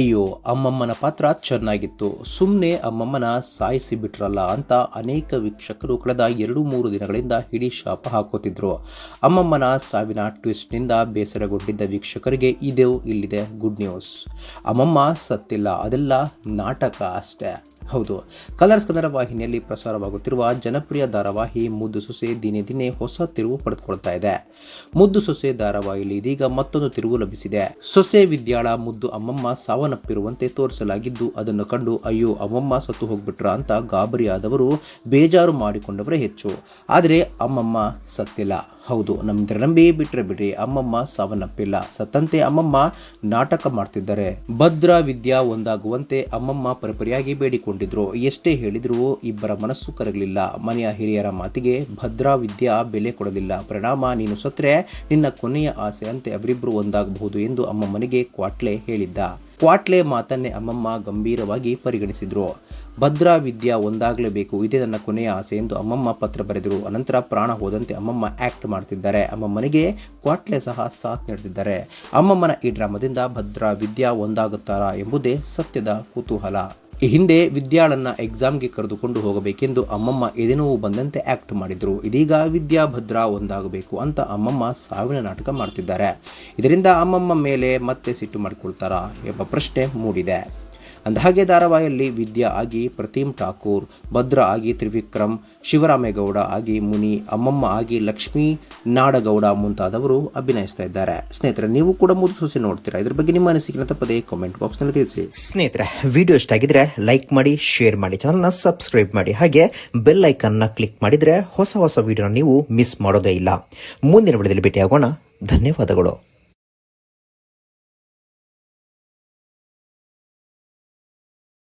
ಅಯ್ಯೋ, ಅಮ್ಮಮ್ಮನ ಪಾತ್ರ ಚೆನ್ನಾಗಿತ್ತು, ಸುಮ್ಮನೆ ಅಮ್ಮಮ್ಮನ ಸಾಯಿಸಿ ಬಿಟ್ರಲ್ಲ ಅಂತ ಅನೇಕ ವೀಕ್ಷಕರು ಕಳೆದ 2-3 ದಿನಗಳಿಂದ ಹಿಡಿ ಶಾಪ ಹಾಕೋತಿದ್ರು. ಅಮ್ಮಮ್ಮನ ಸಾವಿನ ಟ್ವಿಸ್ಟ್ನಿಂದ ಬೇಸರಗೊಂಡಿದ್ದ ವೀಕ್ಷಕರಿಗೆ ಇಲ್ಲಿದೆ ಗುಡ್ ನ್ಯೂಸ್. ಅಮ್ಮಮ್ಮ ಸತ್ತಿಲ್ಲ, ಅದೆಲ್ಲ ನಾಟಕ ಅಷ್ಟೇ. ಹೌದು, ಕಲರ್ಸ್ ಕನ್ನಡ ವಾಹಿನಿಯಲ್ಲಿ ಪ್ರಸಾರವಾಗುತ್ತಿರುವ ಜನಪ್ರಿಯ ಧಾರಾವಾಹಿ ಮುದ್ದು ಸೊಸೆ ದಿನೇ ದಿನೇ ಹೊಸ ತಿರುವು ಪಡೆದುಕೊಳ್ತಾ ಇದೆ. ಮುದ್ದು ಸೊಸೆ ಧಾರಾವಾಹಿಯಲ್ಲಿ ಇದೀಗ ಮತ್ತೊಂದು ತಿರುವು ಲಭಿಸಿದೆ. ಸೊಸೆ ವಿದ್ಯಾಳ ಮುದ್ದು ಅಮ್ಮಮ್ಮ ಸಾವನ್ನಪ್ಪಿರುವಂತೆ ತೋರಿಸಲಾಗಿದ್ದು, ಅದನ್ನು ಕಂಡು ಅಯ್ಯೋ ಅಮ್ಮಮ್ಮ ಸತ್ತು ಹೋಗ್ಬಿಟ್ರ ಅಂತ ಗಾಬರಿಯಾದವರು ಬೇಜಾರು ಮಾಡಿಕೊಂಡವರೇ ಹೆಚ್ಚು. ಆದರೆ ಅಮ್ಮಮ್ಮ ಸತ್ತಿಲ್ಲ. ಹೌದು, ನಮ್ಮಿಂದ ನಂಬಿ ಬಿಟ್ರೆ ಬಿಡ್ರಿ, ಅಮ್ಮಮ್ಮ ಸಾವನ್ನಪ್ಪಿಲ್ಲ. ಸತ್ತಂತೆ ಅಮ್ಮಮ್ಮ ನಾಟಕ ಮಾಡ್ತಿದ್ದಾರೆ. ಭದ್ರಾ ವಿದ್ಯಾ ಒಂದಾಗುವಂತೆ ಅಮ್ಮಮ್ಮ ಪರಿಪರಿಯಾಗಿ ಬೇಡಿಕೊಂಡಿದ್ರು. ಎಷ್ಟೇ ಹೇಳಿದ್ರು ಇಬ್ಬರ ಮನಸ್ಸು ಕರಗಲಿಲ್ಲ. ಮನೆಯ ಹಿರಿಯರ ಮಾತಿಗೆ ಭದ್ರಾ ವಿದ್ಯಾ ಬೆಲೆ ಕೊಡಲಿಲ್ಲ. ಪರಿಣಾಮ ನೀನು ಸತ್ರೆ ನಿನ್ನ ಕೊನೆಯ ಆಸೆ ಅಂತೆ ಅವರಿಬ್ಬರು ಒಂದಾಗಬಹುದು ಎಂದು ಅಮ್ಮಮ್ಮನಿಗೆ ಕ್ವಾಟ್ಲೆ ಹೇಳಿದ್ದ. ಕ್ವಾಟ್ಲೆ ಮಾತನ್ನೇ ಅಮ್ಮಮ್ಮ ಗಂಭೀರವಾಗಿ ಪರಿಗಣಿಸಿದ್ರು. ಭದ್ರಾ ವಿದ್ಯಾ ಒಂದಾಗಲೇಬೇಕು, ಇದೇ ನನ್ನ ಕೊನೆಯ ಆಸೆ ಎಂದು ಅಮ್ಮಮ್ಮ ಪತ್ರ ಬರೆದರು. ಅನಂತರ ಪ್ರಾಣ ಹೋದಂತೆ ಅಮ್ಮಮ್ಮ ಆಕ್ಟ್ ಮಾಡ್ತಿದ್ದಾರೆ. ಅಮ್ಮಮ್ಮನಿಗೆ ಕ್ವಾಟ್ಲೆ ಸಹ ಸಾಥ್ ನೀಡುತ್ತಿದ್ದಾರೆ. ಅಮ್ಮಮ್ಮನ ಈ ಡ್ರಾಮಾದಿಂದ ಭದ್ರಾ ವಿದ್ಯಾ ಒಂದಾಗುತ್ತಾರಾ ಎಂಬುದೇ ಸತ್ಯದ ಕುತೂಹಲ. ಈ ಹಿಂದೆ ವಿದ್ಯಾಳನ್ನ ಎಕ್ಸಾಮ್ಗೆ ಕರೆದುಕೊಂಡು ಹೋಗಬೇಕೆಂದು ಅಮ್ಮಮ್ಮ ಎದೆನೋವು ಬಂದಂತೆ ಆಕ್ಟ್ ಮಾಡಿದ್ರು. ಇದೀಗ ವಿದ್ಯಾ ಭದ್ರಾ ಒಂದಾಗಬೇಕು ಅಂತ ಅಮ್ಮಮ್ಮ ಸಾವಿನ ನಾಟಕ ಮಾಡ್ತಿದ್ದಾರೆ. ಇದರಿಂದ ಅಮ್ಮಮ್ಮ ಮೇಲೆ ಮತ್ತೆ ಸಿಟ್ಟು ಮಾಡಿಕೊಳ್ತಾರಾ ಎಂಬ ಪ್ರಶ್ನೆ ಮೂಡಿದೆ. ಅಂದಹಾಗೆ ಧಾರಾವಾಹಿಯಲ್ಲಿ ವಿದ್ಯಾ ಆಗಿ ಪ್ರತಿಮ್ ಠಾಕೂರ್, ಭದ್ರಾ ಆಗಿ ತ್ರಿವಿಕ್ರಮ್, ಶಿವರಾಮೇಗೌಡ ಆಗಿ ಮುನಿ, ಅಮ್ಮಮ್ಮ ಆಗಿ ಲಕ್ಷ್ಮೀ ನಾಡಗೌಡ ಮುಂತಾದವರು ಅಭಿನಯಿಸ್ತಾ ಇದ್ದಾರೆ. ಸ್ನೇಹಿತರೆ, ನೀವು ಕೂಡ ಮುದ್ದು ಸೊಸೆ ನೋಡ್ತೀರಾ? ಇದ್ರ ಬಗ್ಗೆ ನಿಮ್ಮ ಅನಿಸಿಕೆನ ತಪ್ಪದೆ ಕಾಮೆಂಟ್ ಬಾಕ್ಸ್ ನಲ್ಲಿ ತಿಳಿಸಿ. ಸ್ನೇಹಿತರೆ, ವಿಡಿಯೋ ಇಷ್ಟ ಆಗಿದ್ರೆ ಲೈಕ್ ಮಾಡಿ, ಶೇರ್ ಮಾಡಿ, ಚಾನಲ್ನ ಸಬ್ಸ್ಕ್ರೈಬ್ ಮಾಡಿ, ಹಾಗೆ ಬೆಲ್ ಐಕನ್ನ ಕ್ಲಿಕ್ ಮಾಡಿದ್ರೆ ಹೊಸ ವಿಡಿಯೋನ ನೀವು ಮಿಸ್ ಮಾಡೋದೇ ಇಲ್ಲ. ಮುಂದಿನ ವಿಡಿಯೋದಲ್ಲಿ ಭೇಟಿಯಾಗೋಣ. ಧನ್ಯವಾದಗಳು.